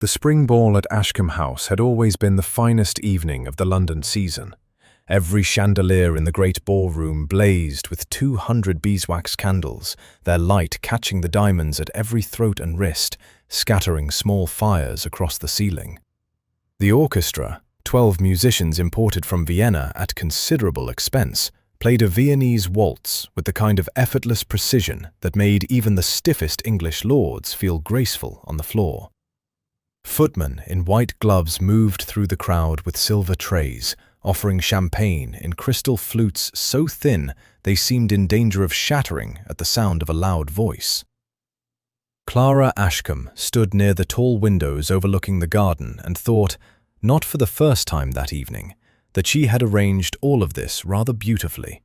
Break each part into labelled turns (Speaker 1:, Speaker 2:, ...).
Speaker 1: The spring ball at Ashcombe House had always been the finest evening of the London season. Every chandelier in the great ballroom blazed with 200 beeswax candles, their light catching the diamonds at every throat and wrist, scattering small fires across the ceiling. The orchestra, 12 musicians imported from Vienna at considerable expense, played a Viennese waltz with the kind of effortless precision that made even the stiffest English lords feel graceful on the floor. Footmen in white gloves moved through the crowd with silver trays, offering champagne in crystal flutes so thin they seemed in danger of shattering at the sound of a loud voice. Clara Ashcombe stood near the tall windows overlooking the garden and thought, not for the first time that evening, that she had arranged all of this rather beautifully.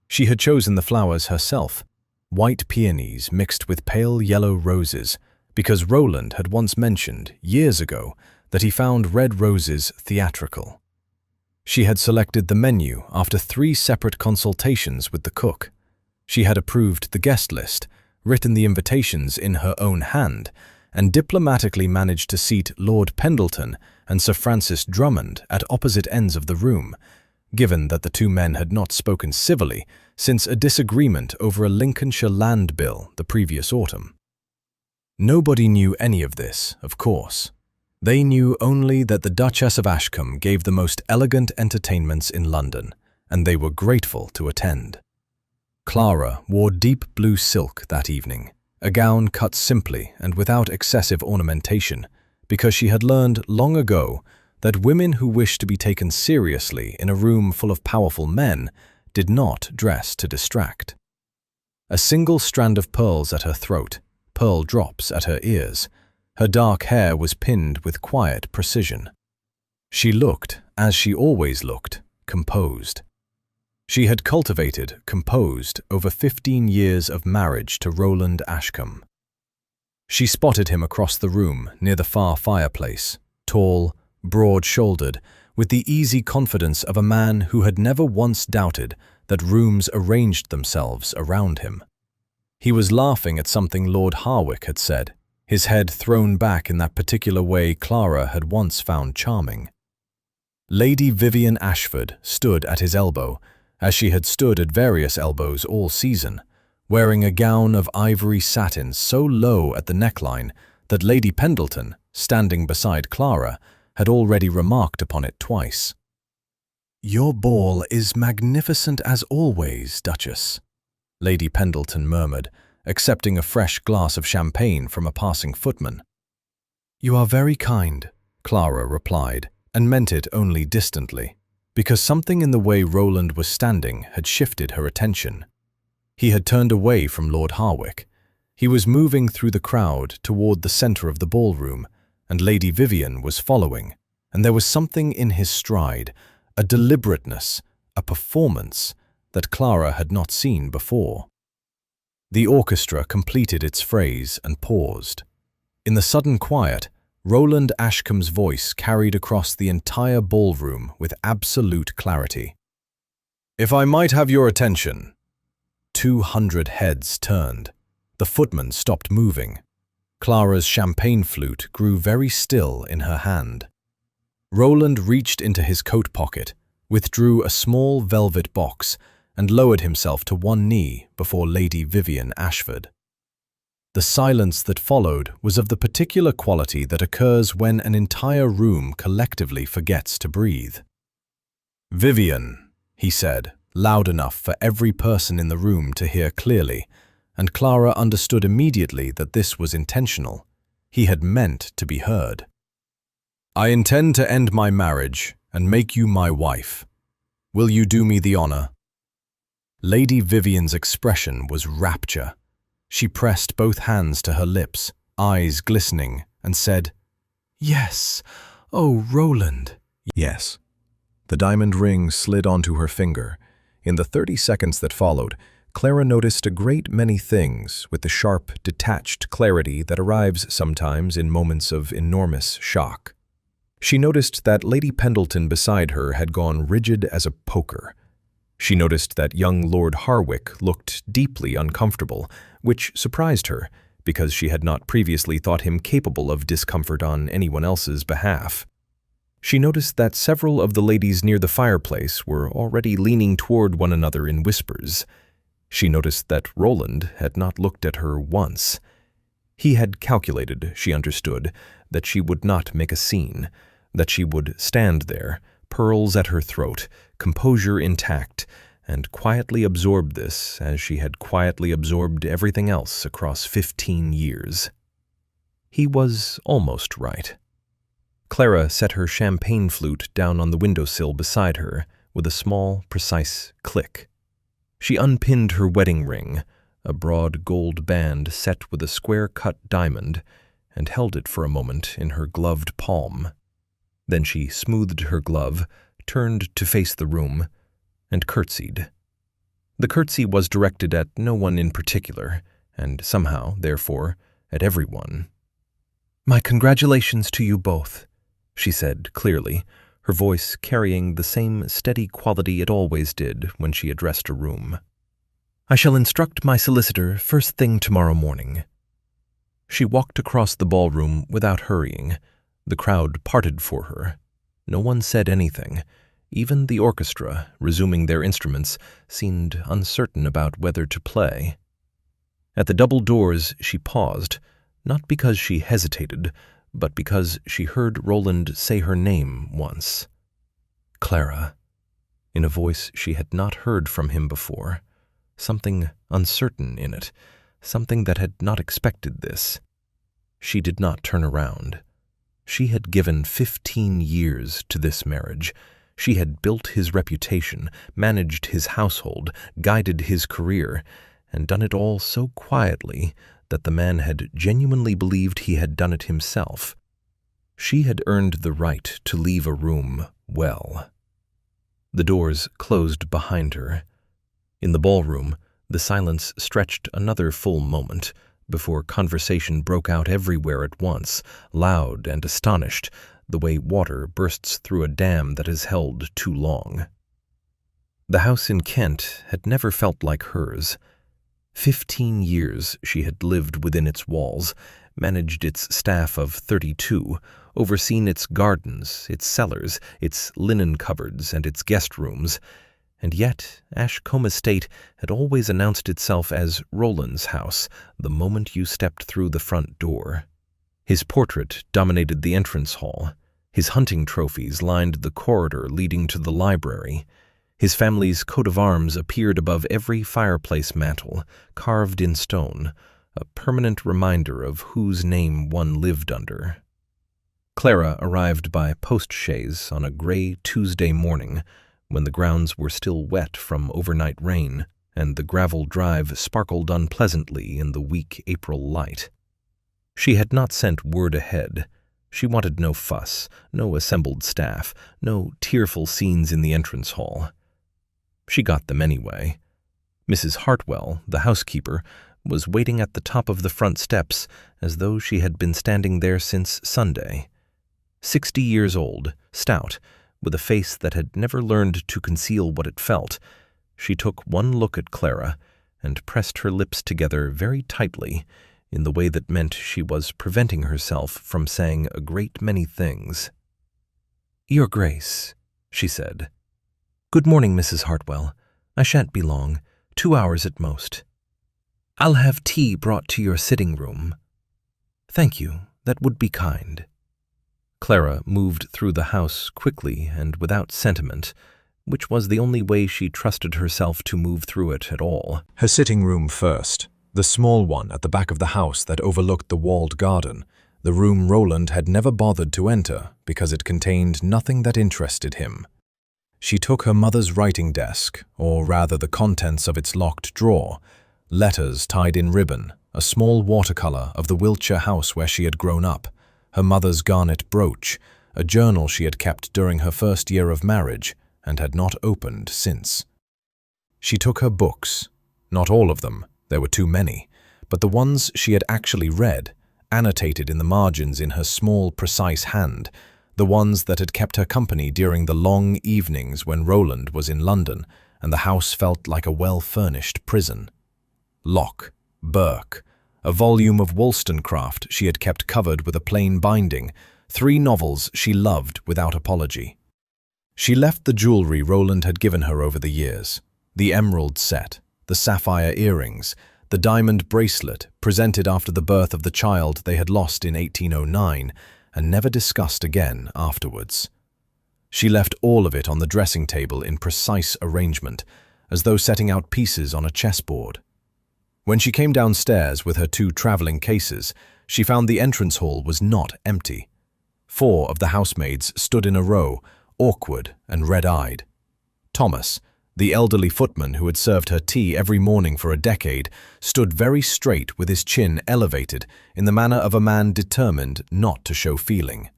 Speaker 1: She had chosen the flowers herself, white peonies mixed with pale yellow roses, because Roland had once mentioned, years ago, that he found red roses theatrical. She had selected the menu after 3 separate consultations with the cook. She had approved the guest list, written the invitations in her own hand, and diplomatically managed to seat Lord Pendleton and Sir Francis Drummond at opposite ends of the room, given that the 2 men had not spoken civilly since a disagreement over a Lincolnshire land bill the previous autumn. Nobody knew any of this, of course. They knew only that the Duchess of Ashcombe gave the most elegant entertainments in London, and they were grateful to attend. Clara wore deep blue silk that evening, a gown cut simply and without excessive ornamentation, because she had learned long ago that women who wished to be taken seriously in a room full of powerful men did not dress to distract. A single strand of pearls at her throat, pearl drops at her ears. Her dark hair was pinned with quiet precision. She looked, as she always looked, composed. She had cultivated composed over 15 years of marriage to Roland Ashcombe. She spotted him across the room near the far fireplace, tall, broad-shouldered, with the easy confidence of a man who had never once doubted that rooms arranged themselves around him. He was laughing at something Lord Harwick had said, his head thrown back in that particular way Clara had once found charming. Lady Vivian Ashford stood at his elbow, as she had stood at various elbows all season, wearing a gown of ivory satin so low at the neckline that Lady Pendleton, standing beside Clara, had already remarked upon it twice. "Your ball is magnificent as always, Duchess," Lady Pendleton murmured, accepting a fresh glass of champagne from a passing footman. "You are very kind," Clara replied, and meant it only distantly, because something in the way Roland was standing had shifted her attention. He had turned away from Lord Harwick. He was moving through the crowd toward the center of the ballroom, and Lady Vivian was following, and there was something in his stride, a deliberateness, a performance, that Clara had not seen before. The orchestra completed its phrase and paused. In the sudden quiet, Roland Ashcombe's voice carried across the entire ballroom with absolute clarity. "If I might have your attention." 200 heads turned. The footman stopped moving. Clara's champagne flute grew very still in her hand. Roland reached into his coat pocket, withdrew a small velvet box, and lowered himself to one knee before Lady Vivian Ashford. The silence that followed was of the particular quality that occurs when an entire room collectively forgets to breathe. "Vivian," he said, loud enough for every person in the room to hear clearly, and Clara understood immediately that this was intentional. He had meant to be heard. "I intend to end my marriage and make you my wife. Will you do me the honor?" Lady Vivian's expression was rapture. She pressed both hands to her lips, eyes glistening, and said, "Yes, oh, Roland." "Yes." The diamond ring slid onto her finger. In the 30 seconds that followed, Clara noticed a great many things with the sharp, detached clarity that arrives sometimes in moments of enormous shock. She noticed that Lady Pendleton beside her had gone rigid as a poker. She noticed that young Lord Harwick looked deeply uncomfortable, which surprised her, because she had not previously thought him capable of discomfort on anyone else's behalf. She noticed that several of the ladies near the fireplace were already leaning toward one another in whispers. She noticed that Roland had not looked at her once. He had calculated, she understood, that she would not make a scene, that she would stand there, pearls at her throat, composure intact, and quietly absorb this as she had quietly absorbed everything else across 15 years. He was almost right. Clara set her champagne flute down on the windowsill beside her with a small, precise click. She unpinned her wedding ring, a broad gold band set with a square-cut diamond, and held it for a moment in her gloved palm. Then she smoothed her glove, turned to face the room, and curtsied. The curtsy was directed at no one in particular, and somehow, therefore, at everyone. "My congratulations to you both," she said clearly, her voice carrying the same steady quality it always did when she addressed a room. "I shall instruct my solicitor first thing tomorrow morning." She walked across the ballroom without hurrying. The crowd parted for her. No one said anything. Even the orchestra, resuming their instruments, seemed uncertain about whether to play. At the double doors she paused, not because she hesitated, but because she heard Roland say her name once. Clara, in a voice she had not heard from him before, something uncertain in it, something that had not expected this. She did not turn around. She had given 15 years to this marriage. She had built his reputation, managed his household, guided his career, and done it all so quietly that the man had genuinely believed he had done it himself. She had earned the right to leave a room well. The doors closed behind her. In the ballroom, the silence stretched another full moment before conversation broke out everywhere at once, loud and astonished, the way water bursts through a dam that is held too long. The house in Kent had never felt like hers. 15 years she had lived within its walls, managed its staff of 32, overseen its gardens, its cellars, its linen cupboards, and its guest rooms, and yet Ashcombe Estate had always announced itself as Roland's house the moment you stepped through the front door. His portrait dominated the entrance hall. His hunting trophies lined the corridor leading to the library. His family's coat of arms appeared above every fireplace mantel, carved in stone, a permanent reminder of whose name one lived under. Clara arrived by post-chaise on a gray Tuesday morning, when the grounds were still wet from overnight rain, and the gravel drive sparkled unpleasantly in the weak April light. She had not sent word ahead. She wanted no fuss, no assembled staff, no tearful scenes in the entrance hall. She got them anyway. Mrs. Hartwell, the housekeeper, was waiting at the top of the front steps as though she had been standing there since Sunday. 60 years old, stout, with a face that had never learned to conceal what it felt, she took one look at Clara and pressed her lips together very tightly in the way that meant she was preventing herself from saying a great many things. "Your Grace," she said. "Good morning, Mrs. Hartwell. I shan't be long, 2 hours at most. I'll have tea brought to your sitting room." "Thank you, that would be kind." Clara moved through the house quickly and without sentiment, which was the only way she trusted herself to move through it at all. Her sitting room first, the small one at the back of the house that overlooked the walled garden, the room Roland had never bothered to enter because it contained nothing that interested him. She took her mother's writing desk, or rather the contents of its locked drawer, letters tied in ribbon, a small watercolor of the Wiltshire house where she had grown up, her mother's garnet brooch, a journal she had kept during her first year of marriage and had not opened since. She took her books, not all of them, there were too many, but the ones she had actually read, annotated in the margins in her small, precise hand, the ones that had kept her company during the long evenings when Roland was in London and the house felt like a well-furnished prison. Locke, Burke, a volume of Wollstonecraft she had kept covered with a plain binding, 3 novels she loved without apology. She left the jewelry Roland had given her over the years, the emerald set, the sapphire earrings, the diamond bracelet presented after the birth of the child they had lost in 1809 and never discussed again afterwards. She left all of it on the dressing table in precise arrangement, as though setting out pieces on a chessboard. When she came downstairs with her 2 traveling cases, she found the entrance hall was not empty. 4 of the housemaids stood in a row, awkward and red-eyed. Thomas, the elderly footman who had served her tea every morning for a decade, stood very straight with his chin elevated in the manner of a man determined not to show feeling.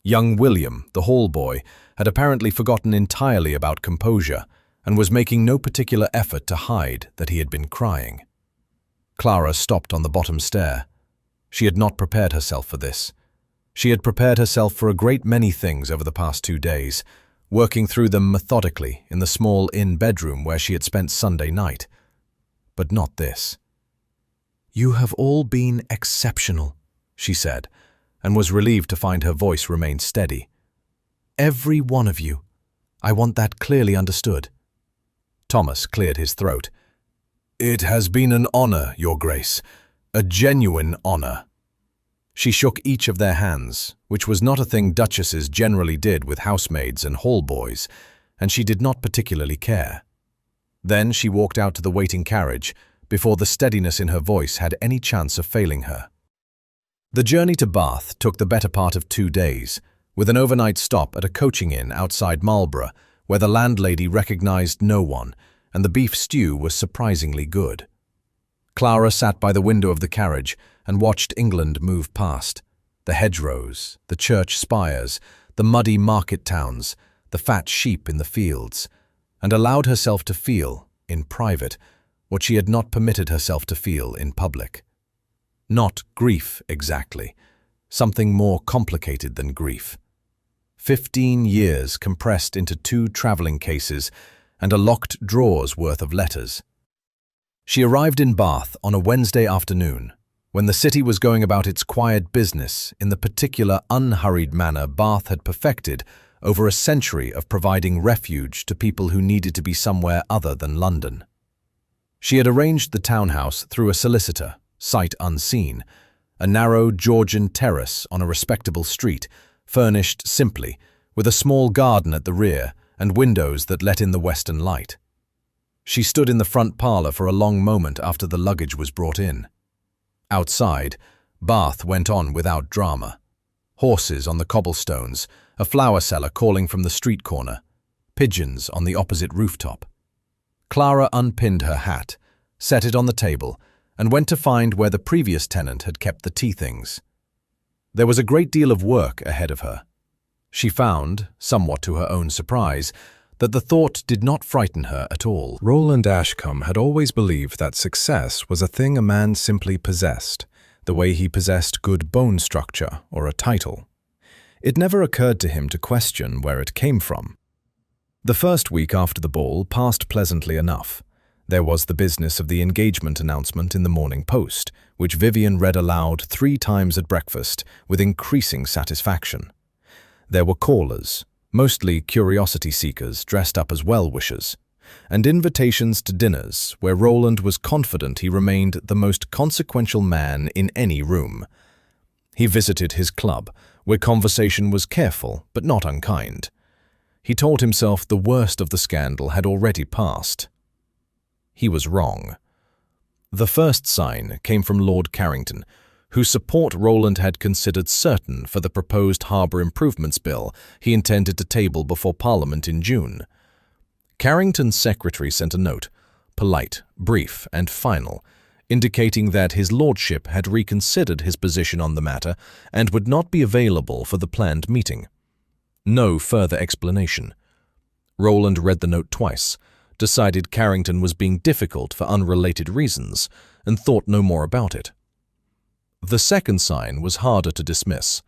Speaker 1: Young William, the hall boy, had apparently forgotten entirely about composure and was making no particular effort to hide that he had been crying. Clara stopped on the bottom stair. She had not prepared herself for this. She had prepared herself for a great many things over the past 2 days, working through them methodically in the small inn bedroom where she had spent Sunday night. But not this. "You have all been exceptional," she said, and was relieved to find her voice remained steady. "Every one of you. I want that clearly understood." Thomas cleared his throat. "It has been an honor, Your Grace, a genuine honor." She shook each of their hands, which was not a thing duchesses generally did with housemaids and hall boys, and she did not particularly care. Then she walked out to the waiting carriage, before the steadiness in her voice had any chance of failing her. The journey to Bath took the better part of 2 days, with an overnight stop at a coaching inn outside Marlborough, where the landlady recognized no one, and the beef stew was surprisingly good. Clara sat by the window of the carriage and watched England move past, the hedgerows, the church spires, the muddy market towns, the fat sheep in the fields, and allowed herself to feel, in private, what she had not permitted herself to feel in public. Not grief exactly, something more complicated than grief. 15 years compressed into 2 traveling cases and a locked drawer's worth of letters. She arrived in Bath on a Wednesday afternoon, when the city was going about its quiet business in the particular unhurried manner Bath had perfected over a century of providing refuge to people who needed to be somewhere other than London. She had arranged the townhouse through a solicitor, sight unseen, a narrow Georgian terrace on a respectable street, furnished simply, with a small garden at the rear and windows that let in the western light. She stood in the front parlour for a long moment after the luggage was brought in. Outside, Bath went on without drama. Horses on the cobblestones, a flower seller calling from the street corner, pigeons on the opposite rooftop. Clara unpinned her hat, set it on the table, and went to find where the previous tenant had kept the tea things. There was a great deal of work ahead of her. She found, somewhat to her own surprise, that the thought did not frighten her at all.
Speaker 2: Roland Ashcombe had always believed that success was a thing a man simply possessed, the way he possessed good bone structure or a title. It never occurred to him to question where it came from. The first week after the ball passed pleasantly enough. There was the business of the engagement announcement in the Morning Post, which Vivian read aloud 3 times at breakfast with increasing satisfaction. There were callers, mostly curiosity seekers dressed up as well-wishers, and invitations to dinners where Roland was confident he remained the most consequential man in any room. He visited his club, where conversation was careful but not unkind. He told himself the worst of the scandal had already passed. He was wrong. The first sign came from Lord Carrington, whose support Roland had considered certain for the proposed harbour improvements bill he intended to table before Parliament in June. Carrington's secretary sent a note, polite, brief, and final, indicating that his lordship had reconsidered his position on the matter and would not be available for the planned meeting. No further explanation. Roland read the note twice, decided Carrington was being difficult for unrelated reasons, and thought no more about it. The second sign was harder to dismiss.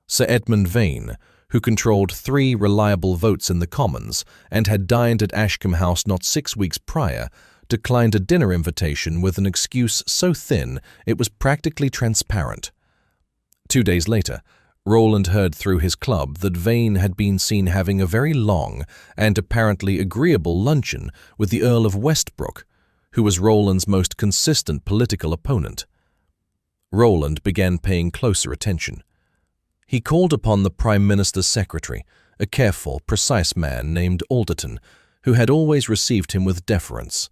Speaker 2: Sir Edmund Vane, who controlled 3 reliable votes in the Commons and had dined at Ashcombe House not 6 weeks prior, declined a dinner invitation with an excuse so thin it was practically transparent. 2 days later, Roland heard through his club that Vane had been seen having a very long and apparently agreeable luncheon with the Earl of Westbrook, who was Roland's most consistent political opponent. Roland began paying closer attention. He called upon the Prime Minister's secretary, a careful, precise man named Alderton, who had always received him with deference.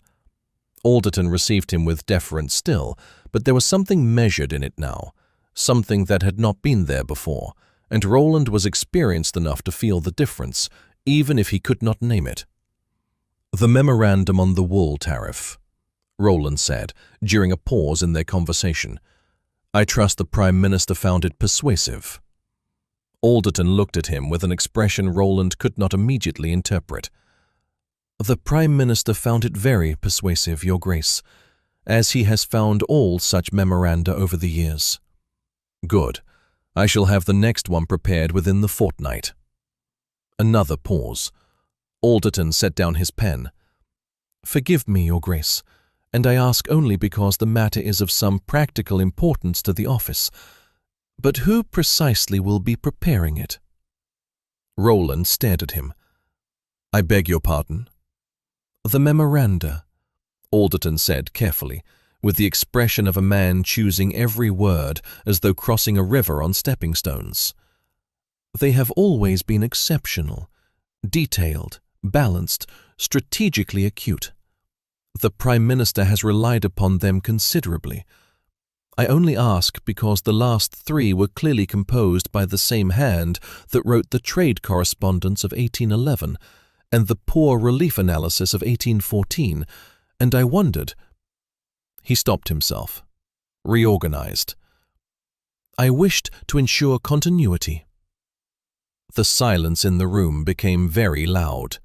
Speaker 2: Alderton received him with deference still, but there was something measured in it now, something that had not been there before, and Roland was experienced enough to feel the difference, even if he could not name it. "The memorandum on the wool tariff," Roland said, during a pause in their conversation. "I trust the Prime Minister found it persuasive." Alderton looked at him with an expression Roland could not immediately interpret. "The Prime Minister found it very persuasive, Your Grace, as he has found all such memoranda over the years." "Good. I shall have the next one prepared within the fortnight." Another pause. Alderton set down his pen. "Forgive me, Your Grace, and I ask only because the matter is of some practical importance to the office. But who precisely will be preparing it?" Roland stared at him. "I beg your pardon?" "The memoranda," Alderton said carefully, with the expression of a man choosing every word as though crossing a river on stepping stones. "They have always been exceptional, detailed, balanced, strategically acute. The Prime Minister has relied upon them considerably. I only ask because the last 3 were clearly composed by the same hand that wrote the trade correspondence of 1811 and the poor relief analysis of 1814, and I wondered—" He stopped himself, reorganized. "I wished to ensure continuity." The silence in the room became very loud.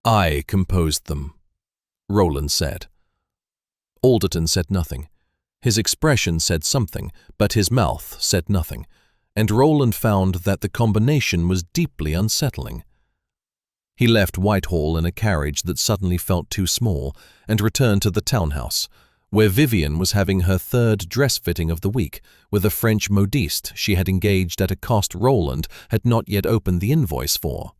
Speaker 2: "I composed them," Roland said. Alderton said nothing. His expression said something, but his mouth said nothing, and Roland found that the combination was deeply unsettling. He left Whitehall in a carriage that suddenly felt too small and returned to the townhouse, where Vivienne was having her 3rd dress fitting of the week with a French modiste she had engaged at a cost Roland had not yet opened the invoice for.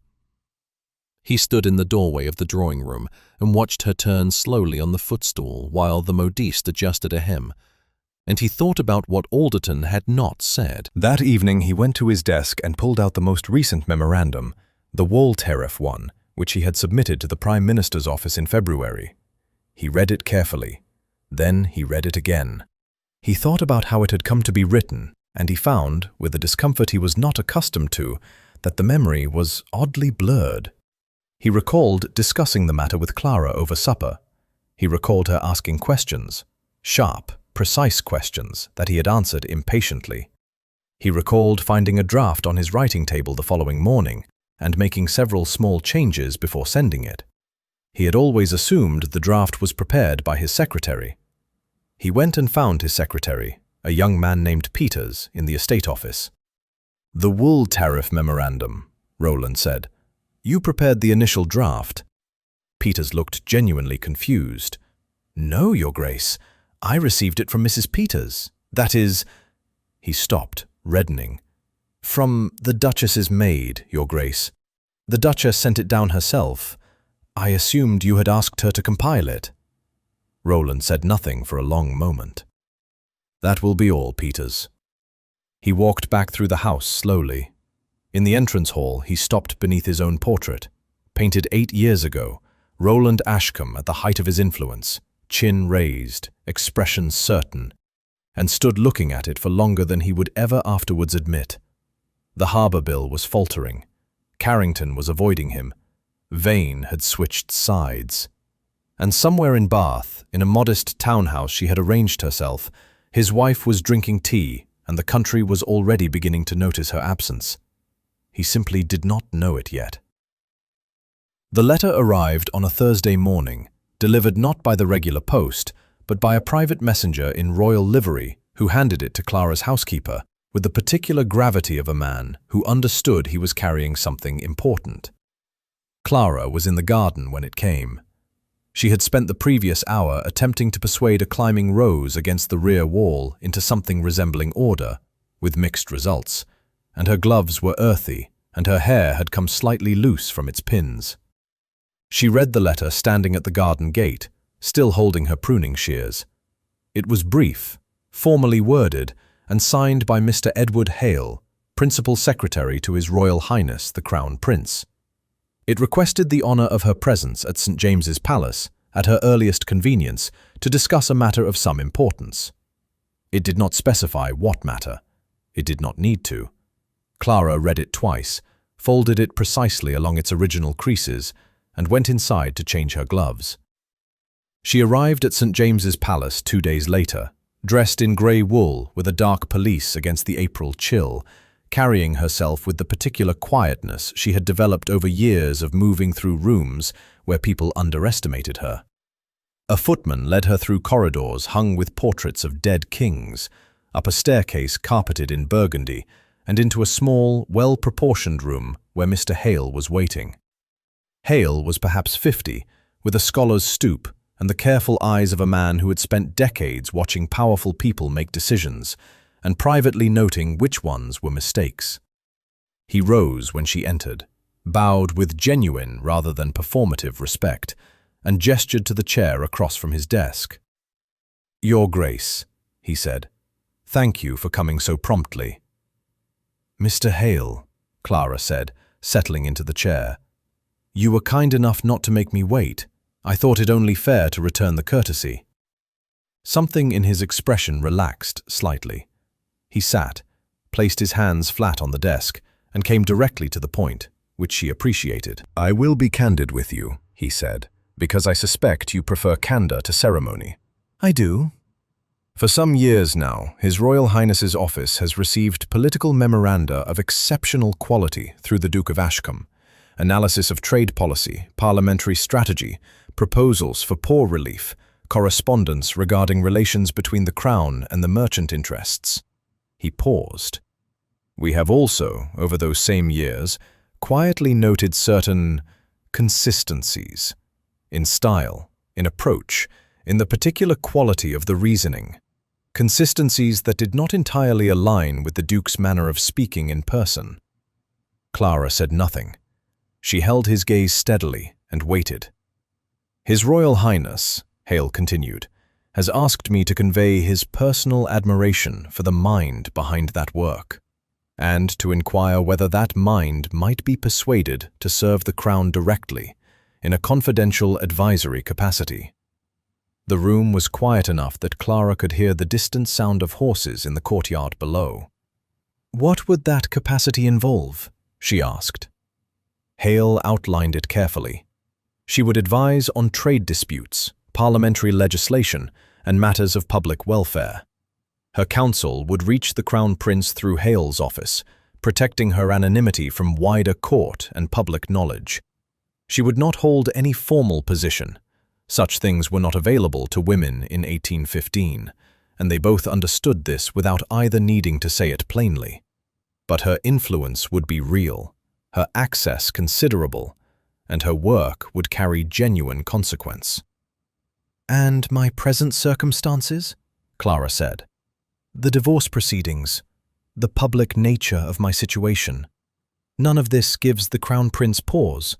Speaker 2: He stood in the doorway of the drawing room and watched her turn slowly on the footstool while the modiste adjusted a hem, and he thought about what Alderton had not said.
Speaker 1: That evening he went to his desk and pulled out the most recent memorandum, the wool tariff one, which he had submitted to the Prime Minister's office in February. He read it carefully. Then he read it again. He thought about how it had come to be written, and he found, with a discomfort he was not accustomed to, that the memory was oddly blurred. He recalled discussing the matter with Clara over supper. He recalled her asking questions, sharp, precise questions that he had answered impatiently. He recalled finding a draft on his writing table the following morning and making several small changes before sending it. He had always assumed the draft was prepared by his secretary. He went and found his secretary, a young man named Peters, in the estate office. "The wool tariff memorandum," Roland said. "You prepared the initial draft." Peters looked genuinely confused. "No, Your Grace. I received it from Mrs. Peters. That is—" He stopped, reddening. "From the Duchess's maid, Your Grace. The Duchess sent it down herself. I assumed you had asked her to compile it." Roland said nothing for a long moment. "That will be all, Peters." He walked back through the house slowly. In the entrance hall, he stopped beneath his own portrait, painted 8 years ago, Roland Ashcombe at the height of his influence, chin raised, expression certain, and stood looking at it for longer than he would ever afterwards admit. The harbour bill was faltering. Carrington was avoiding him. Vane had switched sides. And somewhere in Bath, in a modest townhouse she had arranged herself, his wife was drinking tea, and the country was already beginning to notice her absence. He simply did not know it yet. The letter arrived on a Thursday morning, delivered not by the regular post, but by a private messenger in royal livery who handed it to Clara's housekeeper with the particular gravity of a man who understood he was carrying something important. Clara was in the garden when it came.
Speaker 2: She had spent the previous hour attempting to persuade a climbing rose against the rear wall into something resembling order, with mixed results, and her gloves were earthy, and her hair had come slightly loose from its pins. She read the letter standing at the garden gate, still holding her pruning shears. It was brief, formally worded, and signed by Mr. Edward Hale, Principal Secretary to His Royal Highness the Crown Prince. It requested the honour of her presence at St. James's Palace, at her earliest convenience, to discuss a matter of some importance. It did not specify what matter. It did not need to. Clara read it twice, folded it precisely along its original creases, and went inside to change her gloves. She arrived at St. James's Palace 2 days later, dressed in grey wool with a dark pelisse against the April chill, carrying herself with the particular quietness she had developed over years of moving through rooms where people underestimated her. A footman led her through corridors hung with portraits of dead kings, up a staircase carpeted in burgundy, and into a small, well-proportioned room where Mr. Hale was waiting. Hale was perhaps 50, with a scholar's stoop and the careful eyes of a man who had spent decades watching powerful people make decisions, and privately noting which ones were mistakes. He rose when she entered, bowed with genuine rather than performative respect, and gestured to the chair across from his desk. "Your Grace," he said, "thank you for coming so promptly." "Mr. Hale," Clara said, settling into the chair, "you were kind enough not to make me wait. I thought it only fair to return the courtesy." Something in his expression relaxed slightly. He sat, placed his hands flat on the desk, and came directly to the point, which she appreciated. "I will be candid with you," he said, "because I suspect you prefer candor to ceremony." "I do." "For some years now, His Royal Highness's office has received political memoranda of exceptional quality through the Duke of Ashcombe, analysis of trade policy, parliamentary strategy, proposals for poor relief, correspondence regarding relations between the Crown and the merchant interests." He paused. "We have also, over those same years, quietly noted certain consistencies in style, in approach, in the particular quality of the reasoning, consistencies that did not entirely align with the Duke's manner of speaking in person." Clara said nothing. She held his gaze steadily and waited. "His Royal Highness," Hale continued, "has asked me to convey his personal admiration for the mind behind that work, and to inquire whether that mind might be persuaded to serve the Crown directly, in a confidential advisory capacity." The room was quiet enough that Clara could hear the distant sound of horses in the courtyard below. "What would that capacity involve?" she asked. Hale outlined it carefully. She would advise on trade disputes, parliamentary legislation, and matters of public welfare. Her counsel would reach the Crown Prince through Hale's office, protecting her anonymity from wider court and public knowledge. She would not hold any formal position. Such things were not available to women in 1815, and they both understood this without either needing to say it plainly. But her influence would be real, her access considerable, and her work would carry genuine consequence. "And my present circumstances?" Clara said. "The divorce proceedings, the public nature of my situation. None of this gives the Crown Prince pause."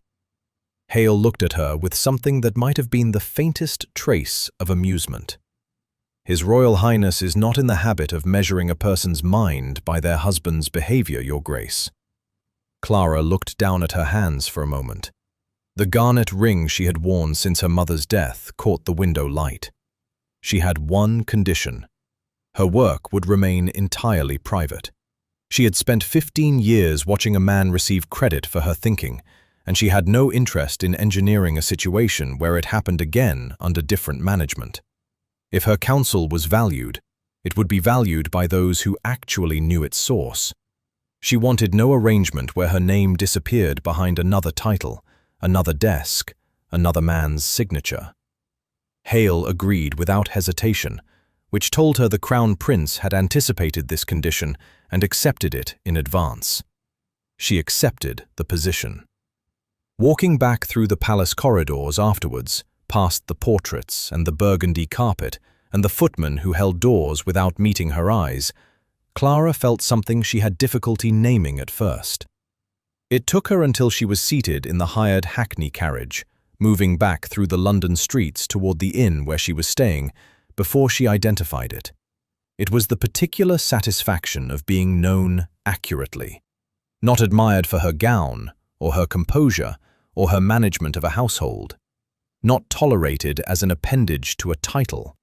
Speaker 2: Hale looked at her with something that might have been the faintest trace of amusement. "His Royal Highness is not in the habit of measuring a person's mind by their husband's behavior, Your Grace." Clara looked down at her hands for a moment. The garnet ring she had worn since her mother's death caught the window light. She had one condition. Her work would remain entirely private. She had spent 15 years watching a man receive credit for her thinking, and she had no interest in engineering a situation where it happened again under different management. If her counsel was valued, it would be valued by those who actually knew its source. She wanted no arrangement where her name disappeared behind another title, another desk, another man's signature. Hale agreed without hesitation, which told her the Crown Prince had anticipated this condition and accepted it in advance. She accepted the position. Walking back through the palace corridors afterwards, past the portraits and the burgundy carpet and the footman who held doors without meeting her eyes, Clara felt something she had difficulty naming at first. It took her until she was seated in the hired hackney carriage, moving back through the London streets toward the inn where she was staying, before she identified it. It was the particular satisfaction of being known accurately, not admired for her gown, or her composure, or her management of a household, not tolerated as an appendage to a title.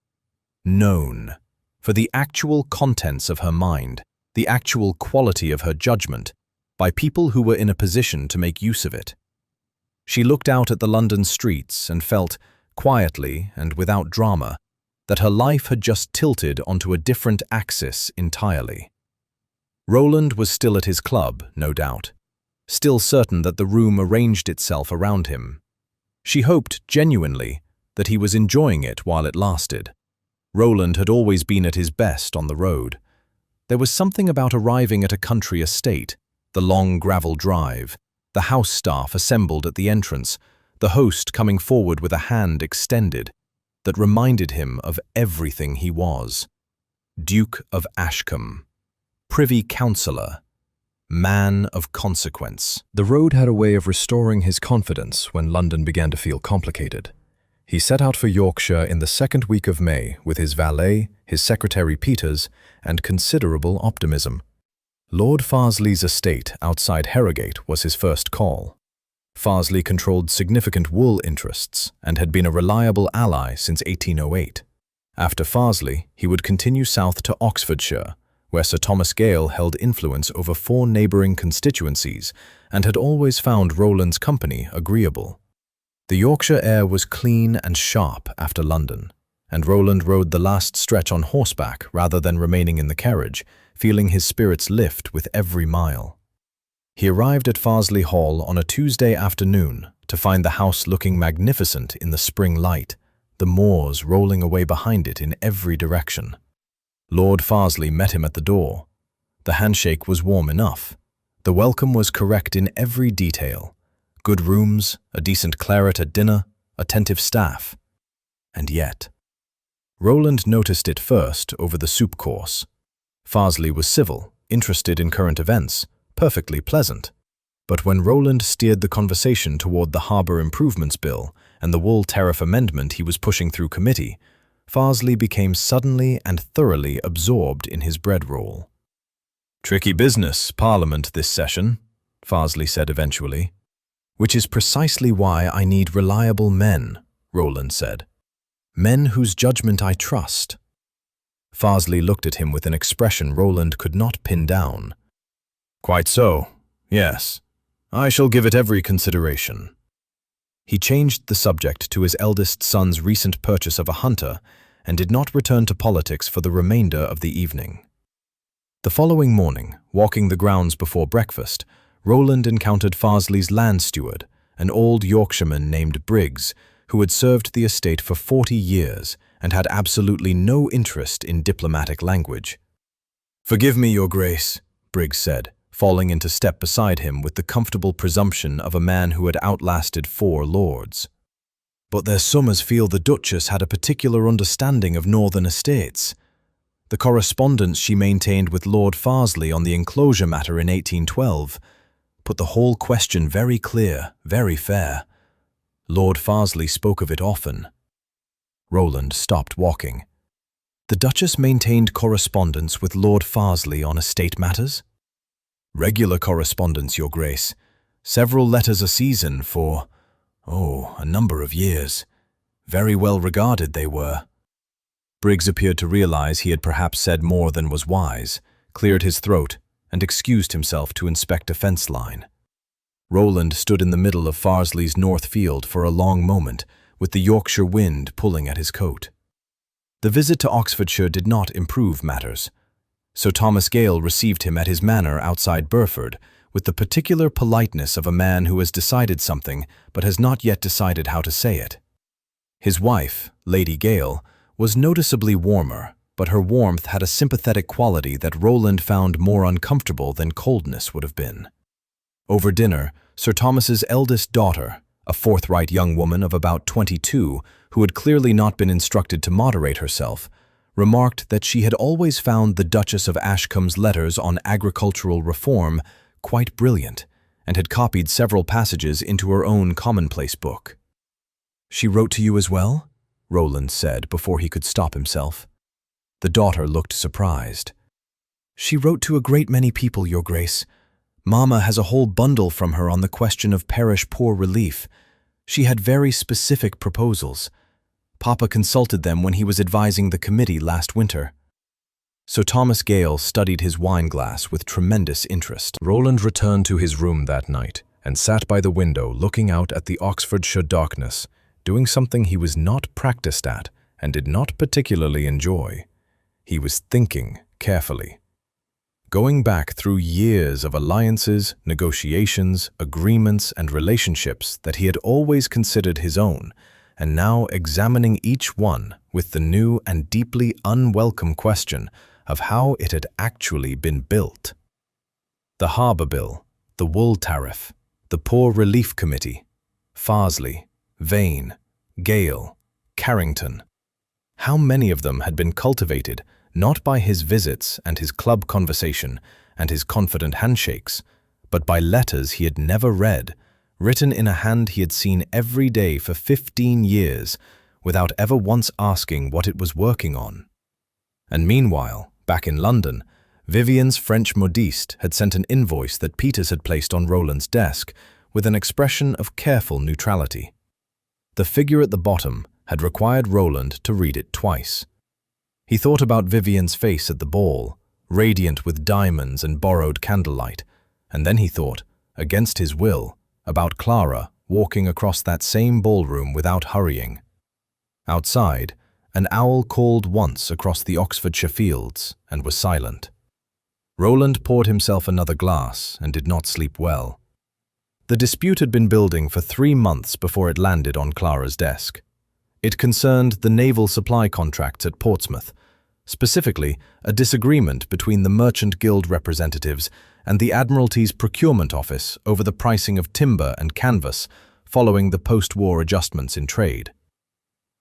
Speaker 2: Known for the actual contents of her mind, the actual quality of her judgment, by people who were in a position to make use of it. She looked out at the London streets and felt, quietly and without drama, that her life had just tilted onto a different axis entirely. Roland was still at his club, no doubt, still certain that the room arranged itself around him. She hoped, genuinely, that he was enjoying it while it lasted. Roland had always been at his best on the road. There was something about arriving at a country estate, the long gravel drive, the house staff assembled at the entrance, the host coming forward with a hand extended, that reminded him of everything he was. Duke of Ashcombe, Privy Councillor, man of consequence. The road had a way of restoring his confidence when London began to feel complicated. He set out for Yorkshire in the second week of May with his valet, his secretary Peters, and considerable optimism. Lord Farsley's estate outside Harrogate was his first call. Farsley controlled significant wool interests and had been a reliable ally since 1808. After Farsley, he would continue south to Oxfordshire, where Sir Thomas Gale held influence over 4 neighbouring constituencies and had always found Roland's company agreeable. The Yorkshire air was clean and sharp after London, and Roland rode the last stretch on horseback rather than remaining in the carriage, feeling his spirits lift with every mile. He arrived at Farsley Hall on a Tuesday afternoon to find the house looking magnificent in the spring light, the moors rolling away behind it in every direction. Lord Farsley met him at the door. The handshake was warm enough. The welcome was correct in every detail. Good rooms, a decent claret at dinner, attentive staff. And yet, Roland noticed it first over the soup course. Farsley was civil, interested in current events, perfectly pleasant. But when Roland steered the conversation toward the Harbour Improvements Bill and the wool tariff amendment he was pushing through committee, Farsley became suddenly and thoroughly absorbed in his bread roll. "Tricky business, Parliament this session," Farsley said eventually. "Which is precisely why I need reliable men," Roland said. "Men whose judgment I trust." Farsley looked at him with an expression Roland could not pin down. "Quite so, yes. I shall give it every consideration." He changed the subject to his eldest son's recent purchase of a hunter and did not return to politics for the remainder of the evening. The following morning, walking the grounds before breakfast, Roland encountered Farsley's land steward, an old Yorkshireman named Briggs, who had served the estate for 40 years and had absolutely no interest in diplomatic language. "Forgive me, Your Grace," Briggs said, falling into step beside him with the comfortable presumption of a man who had outlasted 4 lords. "But there's some as feel the Duchess had a particular understanding of northern estates. The correspondence she maintained with Lord Farsley on the enclosure matter in 1812 put the whole question very clear, very fair. Lord Farsley spoke of it often." Roland stopped walking. "The Duchess maintained correspondence with Lord Farsley on estate matters?" "Regular correspondence, Your Grace. Several letters a season for, a number of years. Very well regarded they were." Briggs appeared to realize he had perhaps said more than was wise, cleared his throat, and excused himself to inspect a fence line. Roland stood in the middle of Farsley's north field for a long moment, with the Yorkshire wind pulling at his coat. The visit to Oxfordshire did not improve matters. Sir Thomas Gale received him at his manor outside Burford, with the particular politeness of a man who has decided something but has not yet decided how to say it. His wife, Lady Gale, was noticeably warmer, but her warmth had a sympathetic quality that Roland found more uncomfortable than coldness would have been. Over dinner, Sir Thomas's eldest daughter, A forthright young woman of about 22, who had clearly not been instructed to moderate herself, remarked that she had always found the Duchess of Ashcombe's letters on agricultural reform quite brilliant, and had copied several passages into her own commonplace book. "She wrote to you as well?" Roland said before he could stop himself. The daughter looked surprised. "She wrote to a great many people, Your Grace. Mama has a whole bundle from her on the question of parish poor relief. She had very specific proposals. Papa consulted them when he was advising the committee last winter." So Thomas Gale studied his wineglass with tremendous interest.
Speaker 1: Roland returned to his room that night and sat by the window looking out at the Oxfordshire darkness, doing something he was not practiced at and did not particularly enjoy. He was thinking carefully. Going back through years of alliances, negotiations, agreements, and relationships that he had always considered his own, and now examining each one with the new and deeply unwelcome question of how it had actually been built. The Harbour Bill, the Wool Tariff, the Poor Relief Committee, Farsley, Vane, Gale, Carrington. How many of them had been cultivated not by his visits and his club conversation and his confident handshakes, but by letters he had never read, written in a hand he had seen every day for 15 years, without ever once asking what it was working on. And meanwhile, back in London, Vivienne's French modiste had sent an invoice that Peters had placed on Roland's desk with an expression of careful neutrality. The figure at the bottom had required Roland to read it twice. He thought about Vivienne's face at the ball, radiant with diamonds and borrowed candlelight, and then he thought, against his will, about Clara walking across that same ballroom without hurrying. Outside, an owl called once across the Oxfordshire fields and was silent. Roland poured himself another glass and did not sleep well. The dispute had been building for 3 months before it landed on Clara's desk. It concerned the naval supply contracts at Portsmouth, specifically a disagreement between the Merchant Guild representatives and the Admiralty's procurement office over the pricing of timber and canvas following the post-war adjustments in trade.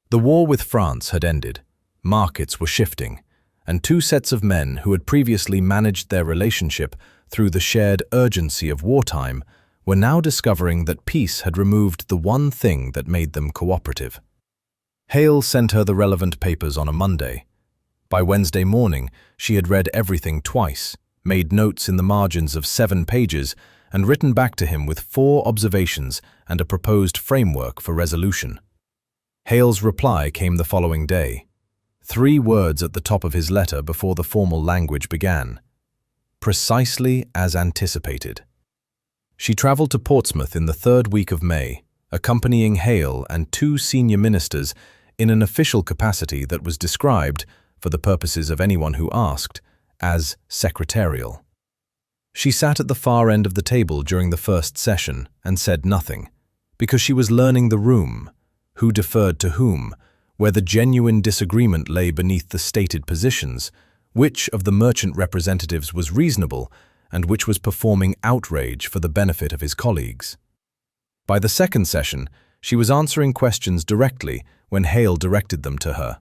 Speaker 1: The war with France had ended, markets were shifting, and 2 sets of men who had previously managed their relationship through the shared urgency of wartime were now discovering that peace had removed the one thing that made them cooperative. Hale sent her the relevant papers on a Monday. By Wednesday morning, she had read everything twice, made notes in the margins of 7 pages, and written back to him with 4 observations and a proposed framework for resolution. Hale's reply came the following day. 3 words at the top of his letter before the formal language began. Precisely as anticipated. She travelled to Portsmouth in the 3rd week of May, accompanying Hale and 2 senior ministers in an official capacity that was described, for the purposes of anyone who asked, as secretarial. She sat at the far end of the table during the first session and said nothing, because she was learning the room, who deferred to whom, where the genuine disagreement lay beneath the stated positions, which of the merchant representatives was reasonable and which was performing outrage for the benefit of his colleagues. By the second session, she was answering questions directly when Hale directed them to her.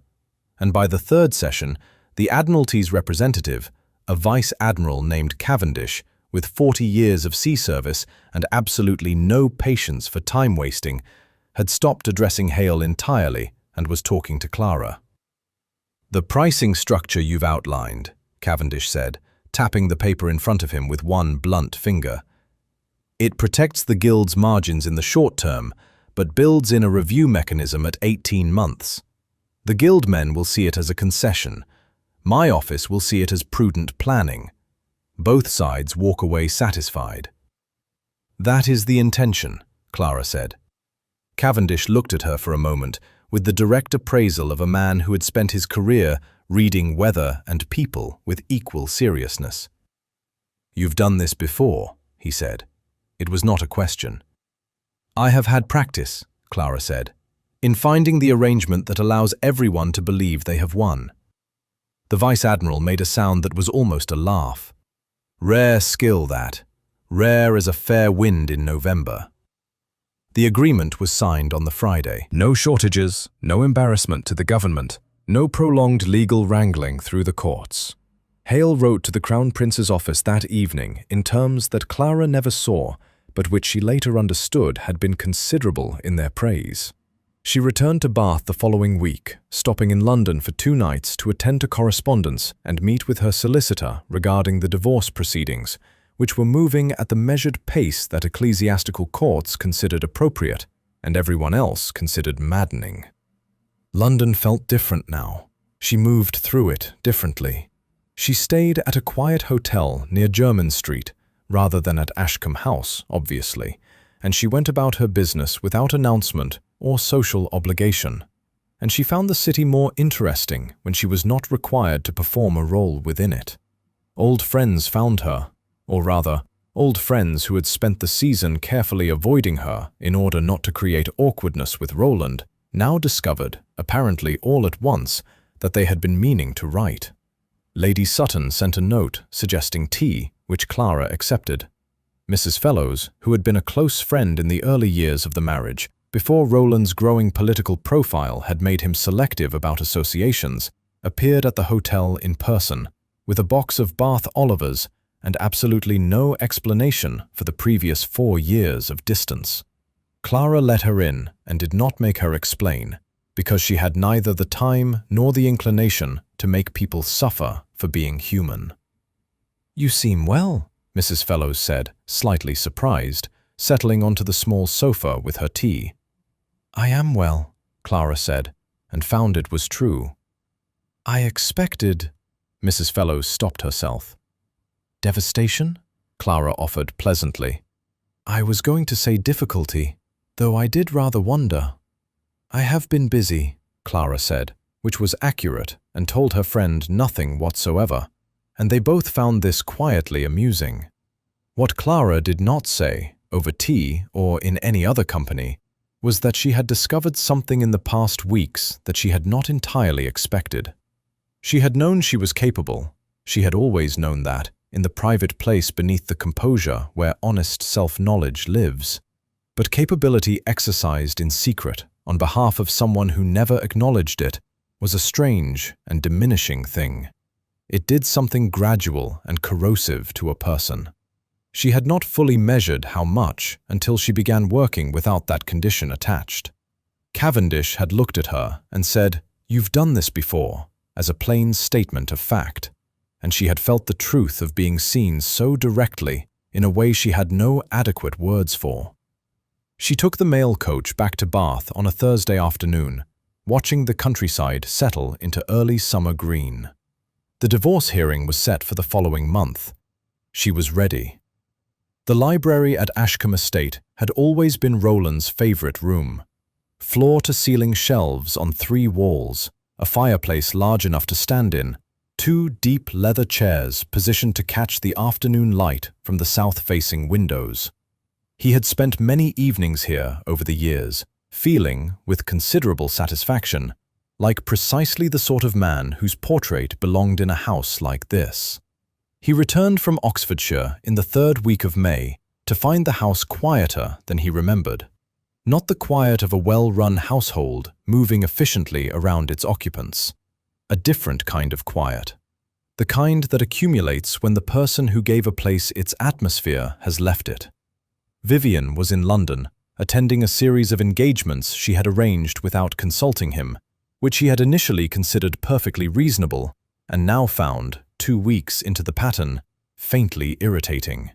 Speaker 1: And by the third session, the Admiralty's representative, a vice-admiral named Cavendish, with 40 years of sea service and absolutely no patience for time-wasting, had stopped addressing Hale entirely and was talking to Clara. "The pricing structure you've outlined," Cavendish said, tapping the paper in front of him with one blunt finger. "It protects the Guild's margins in the short term, but builds in a review mechanism at 18 months. The Guild men will see it as a concession. My office will see it as prudent planning. Both sides walk away satisfied." "That is the intention," Clara said. Cavendish looked at her for a moment with the direct appraisal of a man who had spent his career reading weather and people with equal seriousness. "You've done this before," he said. It was not a question. "I have had practice," Clara said, "in finding the arrangement that allows everyone to believe they have won." The Vice-Admiral made a sound that was almost a laugh. "Rare skill, that. Rare as a fair wind in November."
Speaker 2: The agreement was signed on the Friday.
Speaker 1: No shortages, no embarrassment to the government, no prolonged legal wrangling through the courts. Hale wrote to the Crown Prince's office that evening in terms that Clara never saw, but which she later understood had been considerable in their praise. She returned to Bath the following week, stopping in London for 2 nights to attend to correspondence and meet with her solicitor regarding the divorce proceedings, which were moving at the measured pace that ecclesiastical courts considered appropriate and everyone else considered maddening. London felt different now. She moved through it differently. She stayed at a quiet hotel near Jermyn Street, rather than at Ashcombe House, obviously, and she went about her business without announcement or social obligation. And she found the city more interesting when she was not required to perform a role within it. Old friends found her, or rather, old friends who had spent the season carefully avoiding her in order not to create awkwardness with Roland, now discovered, apparently all at once, that they had been meaning to write. Lady Sutton sent a note suggesting tea, which Clara accepted. Mrs. Fellows, who had been a close friend in the early years of the marriage, before Roland's growing political profile had made him selective about associations, appeared at the hotel in person, with a box of Bath Olivers and absolutely no explanation for the previous 4 years of distance. Clara let her in and did not make her explain, because she had neither the time nor the inclination to make people suffer for being human. "You seem well," Mrs. Fellows said, slightly surprised, settling onto the small sofa with her tea. "I am well," Clara said, and found it was true. "I expected—" Mrs. Fellows stopped herself. "Devastation?" Clara offered pleasantly. "I was going to say difficulty, though I did rather wonder." "I have been busy," Clara said, which was accurate and told her friend nothing whatsoever, and they both found this quietly amusing. What Clara did not say, over tea or in any other company, was that she had discovered something in the past weeks that she had not entirely expected. She had known she was capable. She had always known that, in the private place beneath the composure where honest self-knowledge lives. But capability exercised in secret on behalf of someone who never acknowledged it was a strange and diminishing thing. It did something gradual and corrosive to a person. She had not fully measured how much until she began working without that condition attached. Cavendish had looked at her and said, "You've done this before," as a plain statement of fact, and she had felt the truth of being seen so directly in a way she had no adequate words for. She took the mail coach back to Bath on a Thursday afternoon, watching the countryside settle into early summer green. The divorce hearing was set for the following month. She was ready. The library at Ashcombe Estate had always been Roland's favourite room. Floor-to-ceiling shelves on 3 walls, a fireplace large enough to stand in, 2 deep leather chairs positioned to catch the afternoon light from the south-facing windows. He had spent many evenings here over the years, feeling, with considerable satisfaction, like precisely the sort of man whose portrait belonged in a house like this. He returned from Oxfordshire in the 3rd week of May to find the house quieter than he remembered. Not the quiet of a well-run household moving efficiently around its occupants. A different kind of quiet. The kind that accumulates when the person who gave a place its atmosphere has left it. Vivian was in London, attending a series of engagements she had arranged without consulting him, which he had initially considered perfectly reasonable, and now found, 2 weeks into the pattern, faintly irritating.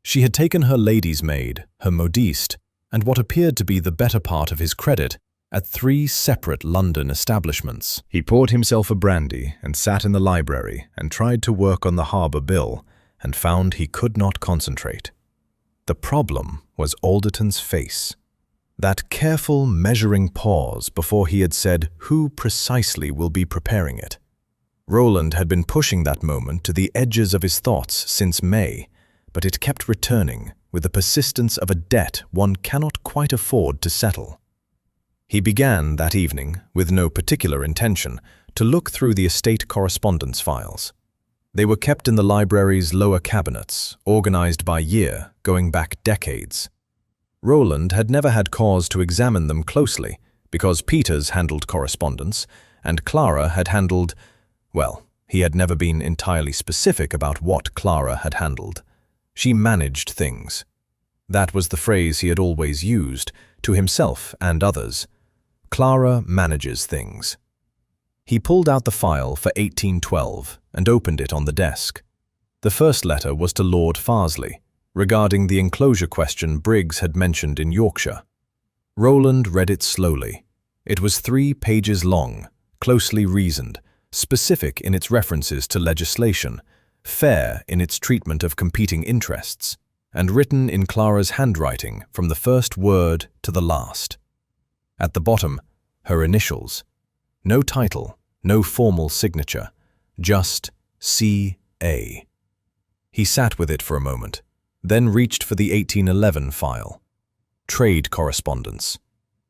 Speaker 1: She had taken her lady's maid, her modiste, and what appeared to be the better part of his credit, at 3 separate London establishments. He poured himself a brandy and sat in the library and tried to work on the harbour bill, and found he could not concentrate. The problem was Alderton's face. That careful, measuring pause before he had said who precisely will be preparing it. Roland had been pushing that moment to the edges of his thoughts since May, but it kept returning with the persistence of a debt one cannot quite afford to settle. He began that evening, with no particular intention, to look through the estate correspondence files. They were kept in the library's lower cabinets, organized by year, going back decades.
Speaker 2: Roland had never had cause to examine them closely, because Peters handled correspondence, and Clara had handled, well, he had never been entirely specific about what Clara had handled. She managed things. That was the phrase he had always used, to himself and others. Clara manages things. He pulled out the file for 1812 and opened it on the desk. The first letter was to Lord Farsley, regarding the enclosure question Briggs had mentioned in Yorkshire. Roland read it slowly. It was 3 pages long, closely reasoned, specific in its references to legislation, fair in its treatment of competing interests, and written in Clara's handwriting from the first word to the last. At the bottom, her initials. No title, no formal signature, just C.A. He sat with it for a moment, then reached for the 1811 file. Trade correspondence.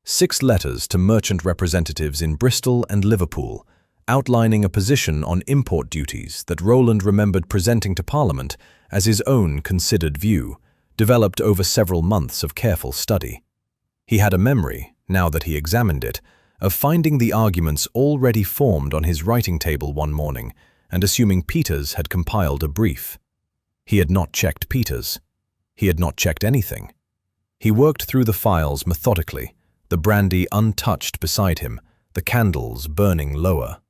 Speaker 2: 6 letters to merchant representatives in Bristol and Liverpool, outlining a position on import duties that Roland remembered presenting to Parliament as his own considered view, developed over several months of careful study. He had a memory, now that he examined it, of finding the arguments already formed on his writing table one morning and assuming Peters had compiled a brief. He had not checked Peters. He had not checked anything. He worked through the files methodically, the brandy untouched beside him, the candles burning lower.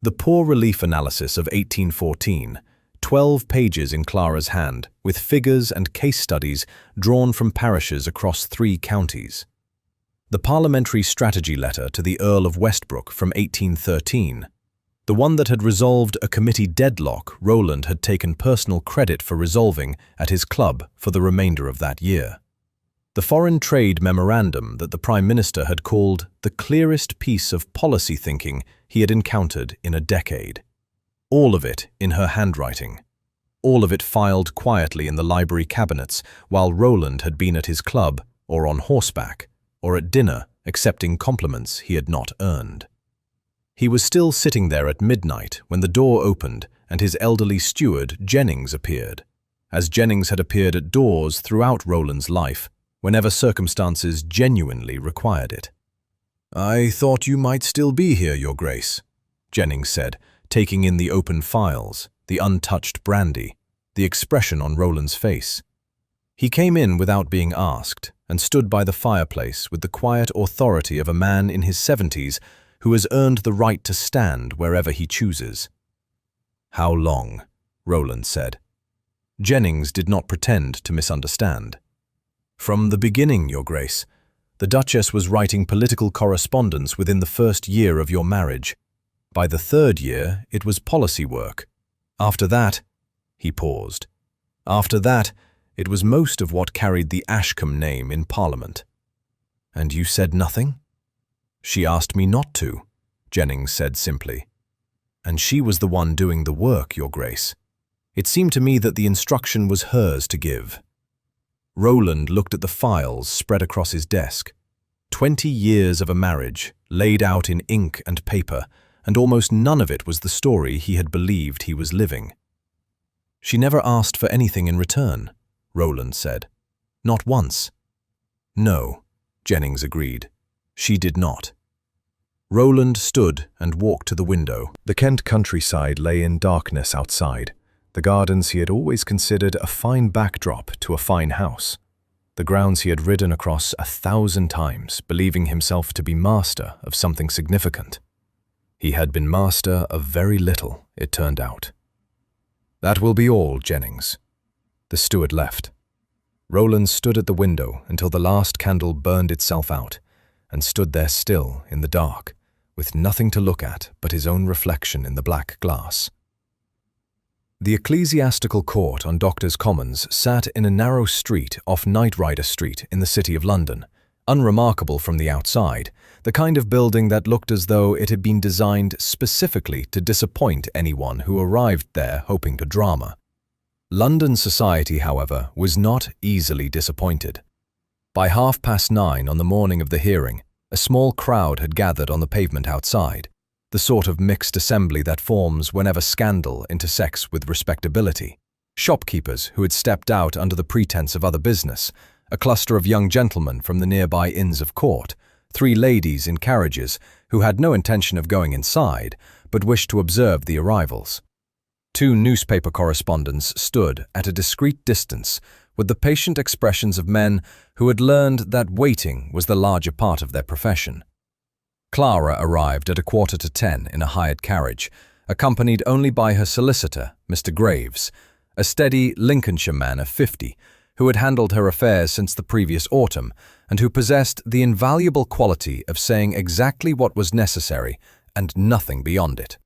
Speaker 2: The poor relief analysis of 1814, 12 pages in Clara's hand, with figures and case studies drawn from parishes across 3 counties. The parliamentary strategy letter to the Earl of Westbrook from 1813, the one that had resolved a committee deadlock Roland had taken personal credit for resolving at his club for the remainder of that year. The foreign trade memorandum that the Prime Minister had called the clearest piece of policy thinking he had encountered in a decade. All of it in her handwriting. All of it filed quietly in the library cabinets while Roland had been at his club, or on horseback, or at dinner, accepting compliments he had not earned. He was still sitting there at midnight when the door opened and his elderly steward, Jennings, appeared, as Jennings had appeared at doors throughout Roland's life, whenever circumstances genuinely required it. "I thought you might still be here, Your Grace," Jennings said, taking in the open files, the untouched brandy, the expression on Roland's face. He came in without being asked and stood by the fireplace with the quiet authority of a man in his 70s who has earned the right to stand wherever he chooses. "How long?" Roland said. Jennings did not pretend to misunderstand. "From the beginning, Your Grace. The Duchess was writing political correspondence within the first year of your marriage. By the 3rd year, it was policy work. After that," he paused, "after that, it was most of what carried the Ashcombe name in Parliament." "And you said nothing?" "She asked me not to," Jennings said simply. "And she was the one doing the work, Your Grace. It seemed to me that the instruction was hers to give." Roland looked at the files spread across his desk. 20 years of a marriage, laid out in ink and paper, and almost none of it was the story he had believed he was living. "She never asked for anything in return," Roland said. "Not once." "No," Jennings agreed. "She did not." Roland stood and walked to the window. The Kent countryside lay in darkness outside, the gardens he had always considered a fine backdrop to a fine house, the grounds he had ridden across 1,000 times, believing himself to be master of something significant. He had been master of very little, it turned out. "That will be all, Jennings." The steward left. Roland stood at the window until the last candle burned itself out, and stood there still in the dark, with nothing to look at but his own reflection in the black glass. The ecclesiastical court on Doctors' Commons sat in a narrow street off Knight Rider Street in the City of London, unremarkable from the outside, the kind of building that looked as though it had been designed specifically to disappoint anyone who arrived there hoping to drama. London society, however, was not easily disappointed. By 9:30 on the morning of the hearing, a small crowd had gathered on the pavement outside, the sort of mixed assembly that forms whenever scandal intersects with respectability. Shopkeepers who had stepped out under the pretense of other business, a cluster of young gentlemen from the nearby Inns of Court, 3 ladies in carriages who had no intention of going inside, but wished to observe the arrivals. 2 newspaper correspondents stood at a discreet distance with the patient expressions of men who had learned that waiting was the larger part of their profession. Clara arrived at 9:45 in a hired carriage, accompanied only by her solicitor, Mr. Graves, a steady Lincolnshire man of 50, who had handled her affairs since the previous autumn and who possessed the invaluable quality of saying exactly what was necessary and nothing beyond it.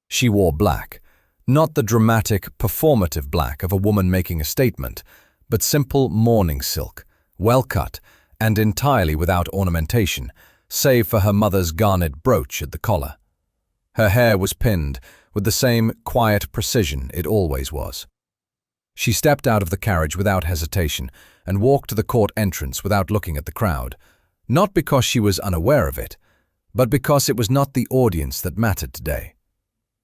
Speaker 2: She wore black, not the dramatic, performative black of a woman making a statement, but simple mourning silk, well cut and entirely without ornamentation, save for her mother's garnet brooch at the collar. Her hair was pinned with the same quiet precision it always was. She stepped out of the carriage without hesitation and walked to the court entrance without looking at the crowd, not because she was unaware of it, but because it was not the audience that mattered today.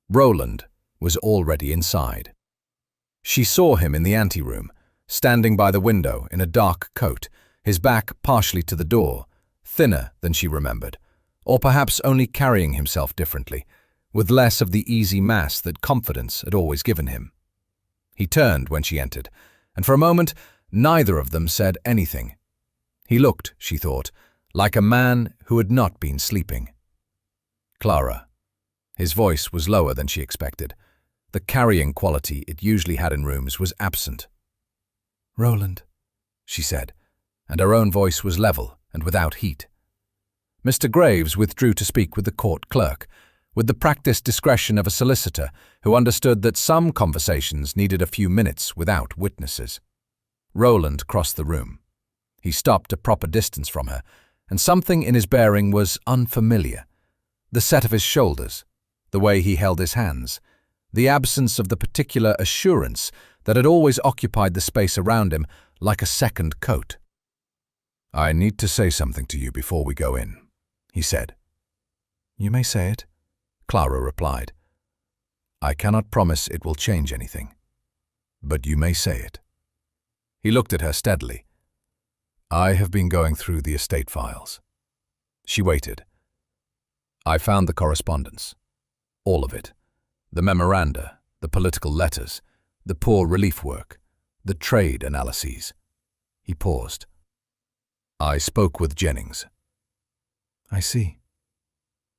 Speaker 2: Roland was already inside. She saw him in the anteroom, standing by the window in a dark coat, his back partially to the door, thinner than she remembered, or perhaps only carrying himself differently, with less of the easy mass that confidence had always given him. He turned when she entered, and for a moment neither of them said anything. He looked, she thought, like a man who had not been sleeping. Clara. His voice was lower than she expected. The carrying quality it usually had in rooms was absent. "Roland," she said, and her own voice was level and without heat. Mr. Graves withdrew to speak with the court clerk, with the practiced discretion of a solicitor who understood that some conversations needed a few minutes without witnesses. Roland crossed the room. He stopped a proper distance from her, and something in his bearing was unfamiliar. The set of his shoulders, the way he held his hands, the absence of the particular assurance that had always occupied the space around him like a second coat. "I need to say something to you before we go in," he said. "You may say it," Clara replied. "I cannot promise it will change anything, but you may say it." He looked at her steadily. "I have been going through the estate files." She waited. "I found the correspondence. All of it. The memoranda, the political letters, the poor relief work, the trade analyses." He paused. "I spoke with Jennings." "I see."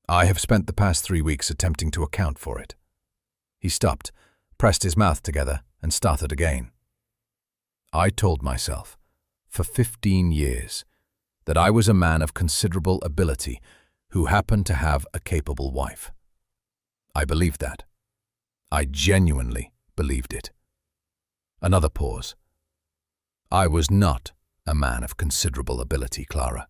Speaker 2: "I have spent the past 3 weeks attempting to account for it." He stopped, pressed his mouth together, and started again. "I told myself, for 15 years, that I was a man of considerable ability who happened to have a capable wife. I believed that. I genuinely believed it." Another pause. "I was not a man of considerable ability, Clara.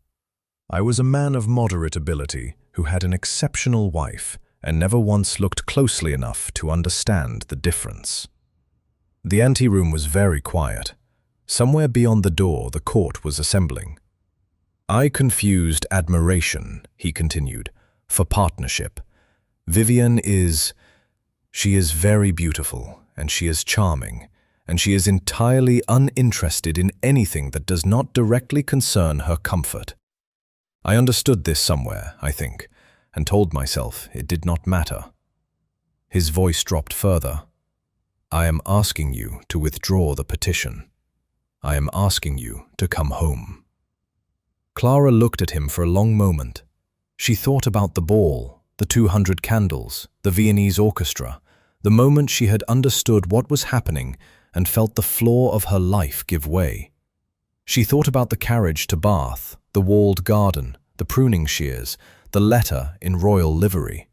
Speaker 1: I was a man of moderate ability who had an exceptional wife and never once looked closely enough to understand the difference." The anteroom was very quiet. Somewhere beyond the door, the court was assembling. "I confused admiration," he continued, "for partnership. She is very beautiful, and she is charming, and she is entirely uninterested in anything that does not directly concern her comfort. I understood this somewhere, I think, and told myself it did not matter." His voice dropped further. "I am asking you to withdraw the petition. I am asking you to come home." Clara looked at him for a long moment. She thought about the ball, the 200 candles, the Viennese orchestra, the moment she had understood what was happening and felt the floor of her life give way. She thought about the carriage to Bath, the walled garden, the pruning shears, the letter in royal livery.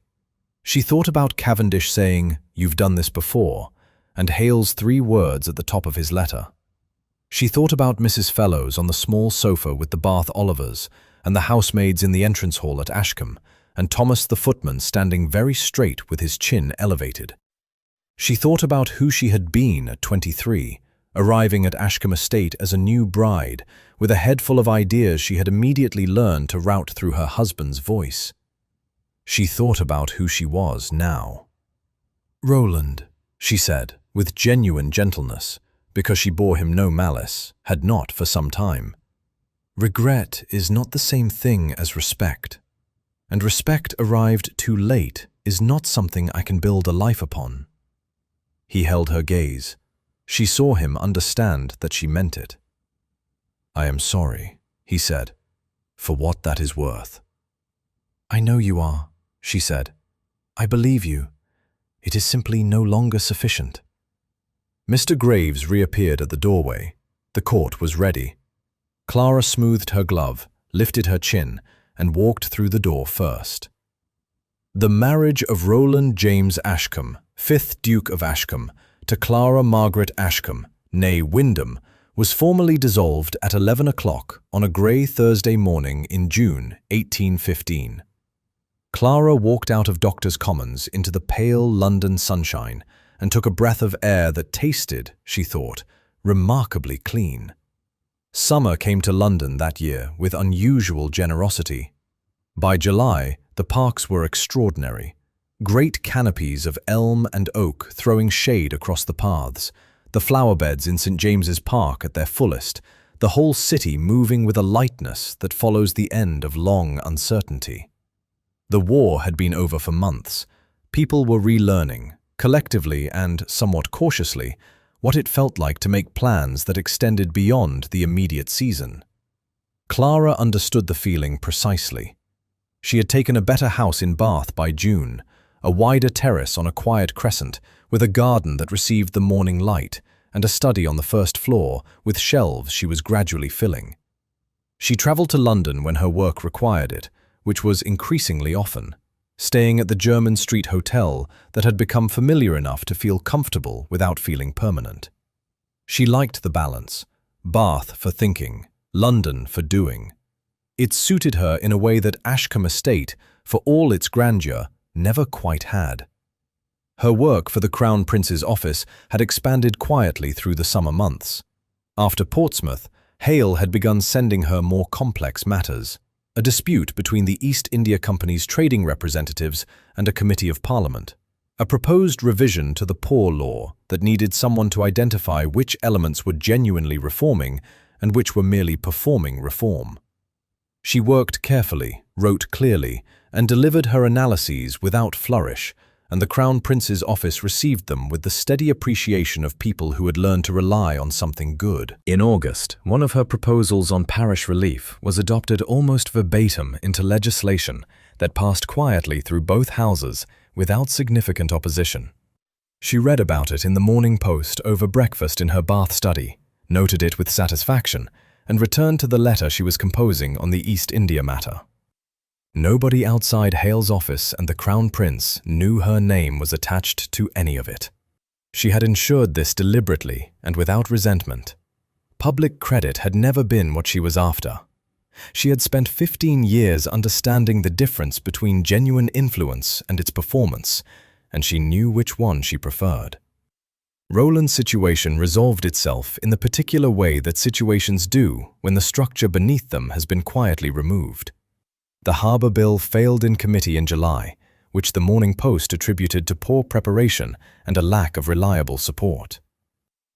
Speaker 1: She thought about Cavendish saying, "You've done this before," and Hale's 3 words at the top of his letter. She thought about Mrs. Fellows on the small sofa with the Bath Olivers, and the housemaids in the entrance hall at Ashcombe, and Thomas the footman standing very straight with his chin elevated. She thought about who she had been at 23, arriving at Ashcombe Estate as a new bride, with a head full of ideas she had immediately learned to route through her husband's voice. She thought about who she was now. "Roland," she said, with genuine gentleness, because she bore him no malice, had not for some time.
Speaker 2: Regret is not the same thing as respect, and respect arrived too late is not something I can build a life upon. He held her gaze. She saw him understand that she meant it. I am sorry, he said, for what that is worth. I know you are, she said. I believe you. It is simply no longer sufficient. Mr. Graves reappeared at the doorway. The court was ready. Clara smoothed her glove, lifted her chin, and walked through the door first. The marriage of Roland James Ashcombe, 5th Duke of Ashcombe, to Clara Margaret Ashcombe, née Wyndham, was formally dissolved at 11 o'clock on a grey Thursday morning in June 1815. Clara walked out of Doctors' Commons into the pale London sunshine and took a breath of air that tasted, she thought, remarkably clean. Summer came to London that year with unusual generosity. By July, the parks were extraordinary. Great canopies of elm and oak throwing shade across the paths, the flower beds in St. James's Park at their fullest, the whole city moving with a lightness that follows the end of long uncertainty. The war had been over for months. People were relearning, collectively and somewhat cautiously, what it felt like to make plans that extended beyond the immediate season. Clara understood the feeling precisely. She had taken a better house in Bath by June, a wider terrace on a quiet crescent with a garden that received the morning light and a study on the first floor with shelves she was gradually filling. She travelled to London when her work required it, which was increasingly often, staying at the Jermyn Street Hotel that had become familiar enough to feel comfortable without feeling permanent. She liked the balance, Bath for thinking, London for doing. It suited her in a way that Ashcombe Estate, for all its grandeur, never quite had. Her work for the Crown Prince's office had expanded quietly through the summer months. After Portsmouth, Hale had begun sending her more complex matters. A dispute between the East India Company's trading representatives and a committee of Parliament, a proposed revision to the Poor Law that needed someone to identify which elements were genuinely reforming and which were merely performing reform. She worked carefully, wrote clearly, and delivered her analyses without flourish, and the Crown Prince's office received them with the steady appreciation of people who had learned to rely on something good. In August, one of her proposals on parish relief was adopted almost verbatim into legislation that passed quietly through both houses without significant opposition. She read about it in the Morning Post over breakfast in her Bath study, noted it with satisfaction, and returned to the letter she was composing on the East India matter. Nobody outside Hale's office and the Crown Prince knew her name was attached to any of it. She had ensured this deliberately and without resentment. Public credit had never been what she was after. She had spent 15 years understanding the difference between genuine influence and its performance, and she knew which one she preferred. Roland's situation resolved itself in the particular way that situations do when the structure beneath them has been quietly removed. The Harbour Bill failed in committee in July, which the Morning Post attributed to poor preparation and a lack of reliable support.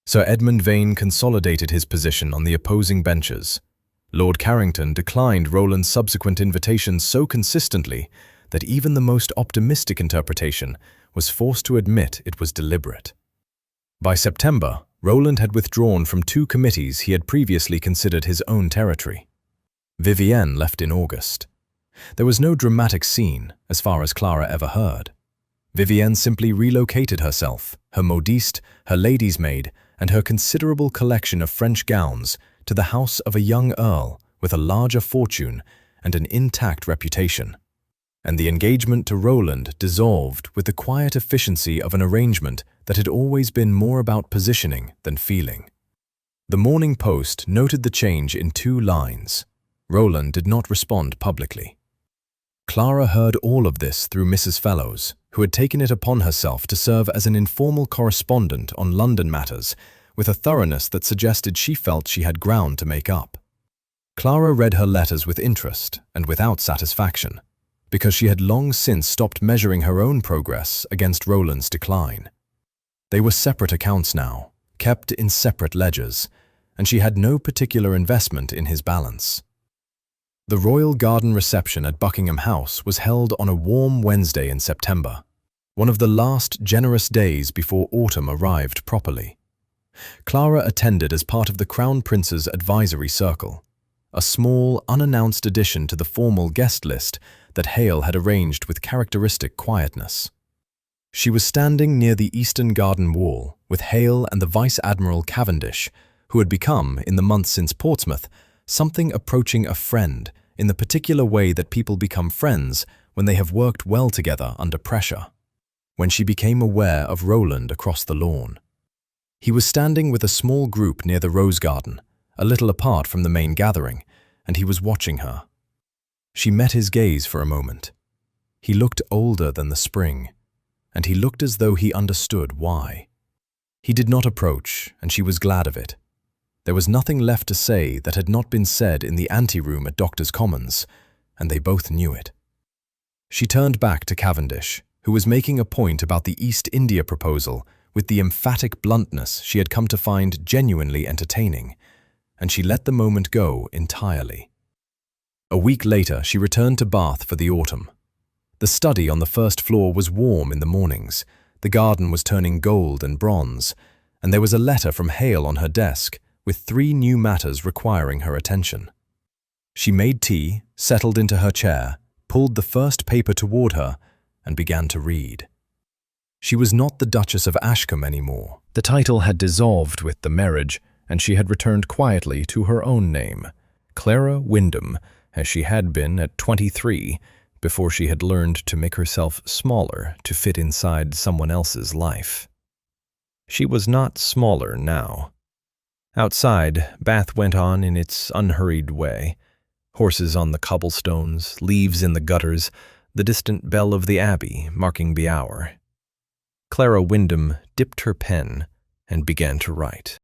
Speaker 2: Sir Edmund Vane consolidated his position on the opposing benches. Lord Carrington declined Roland's subsequent invitations so consistently that even the most optimistic interpretation was forced to admit it was deliberate. By September, Roland had withdrawn from 2 committees he had previously considered his own territory. Vivienne left in August. There was no dramatic scene, as far as Clara ever heard. Vivienne simply relocated herself, her modiste, her lady's maid, and her considerable collection of French gowns to the house of a young earl with a larger fortune and an intact reputation. And the engagement to Roland dissolved with the quiet efficiency of an arrangement that had always been more about positioning than feeling. The Morning Post noted the change in 2 lines. Roland did not respond publicly. Clara heard all of this through Mrs. Fellows, who had taken it upon herself to serve as an informal correspondent on London matters with a thoroughness that suggested she felt she had ground to make up. Clara read her letters with interest and without satisfaction, because she had long since stopped measuring her own progress against Roland's decline. They were separate accounts now, kept in separate ledgers, and she had no particular investment in his balance. The royal garden reception at Buckingham House was held on a warm Wednesday in September, one of the last generous days before autumn arrived properly. Clara attended as part of the Crown Prince's advisory circle, a small, unannounced addition to the formal guest list that Hale had arranged with characteristic quietness. She was standing near the eastern garden wall with Hale and the Vice Admiral Cavendish, who had become, in the months since Portsmouth, something approaching a friend in the particular way that people become friends when they have worked well together under pressure. When she became aware of Roland across the lawn. He was standing with a small group near the rose garden, a little apart from the main gathering, and he was watching her. She met his gaze for a moment. He looked older than the spring, and he looked as though he understood why. He did not approach, and she was glad of it. There was nothing left to say that had not been said in the anteroom at Doctors' Commons, and they both knew it. She turned back to Cavendish, who was making a point about the East India proposal with the emphatic bluntness she had come to find genuinely entertaining, and she let the moment go entirely. A week later, she returned to Bath for the autumn. The study on the first floor was warm in the mornings, the garden was turning gold and bronze, and there was a letter from Hale on her desk with 3 new matters requiring her attention. She made tea, settled into her chair, pulled the first paper toward her, and began to read. She was not the Duchess of Ashcombe anymore. The title had dissolved with the marriage, and she had returned quietly to her own name, Clara Wyndham, as she had been at 23, before she had learned to make herself smaller to fit inside someone else's life. She was not smaller now. Outside, Bath went on in its unhurried way. Horses on the cobblestones, leaves in the gutters, the distant bell of the Abbey marking the hour. Clara Wyndham dipped her pen and began to write.